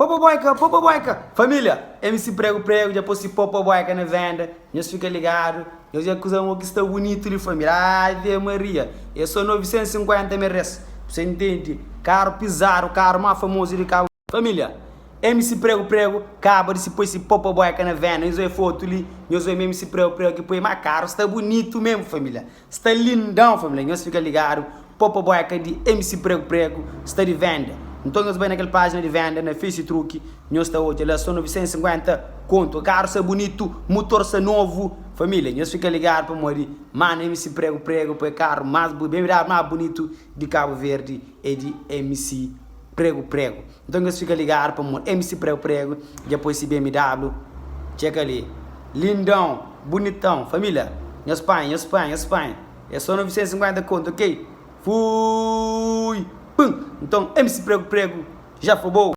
Popo boica. Família, MC Prego, já pôs Popo boica na venda. Nós fica ligado. Eu já acusamos que está bonito ali, família. Ai, Ave Maria. Eu sou 950 MRS. Você entende? Carro pisar, o carro mais famoso de carro. Família, MC Prego, acaba de se pôr esse Popo boica na venda. Eu sou foto ali. Eu sou MC Prego que põe mais caro. Está bonito mesmo, família. Está lindão, família. Nós fica ligado. Popo boica de MC Prego está de venda. Então nós vamos naquela página de venda, na Facebook, nós está hoje, ela só 950 conto, o carro está bonito, motor está novo, família, nós fica ligado para morrer, mano, MC Prego, para o carro mais bonito de Cabo Verde é de MC Prego. Então nós fica ligado para morrer, MC Prego, depois esse BMW, checa ali, lindão, bonitão, família, nós Espanha, é só 950 conto, ok? Fui! Então, MC Prego já foi bom.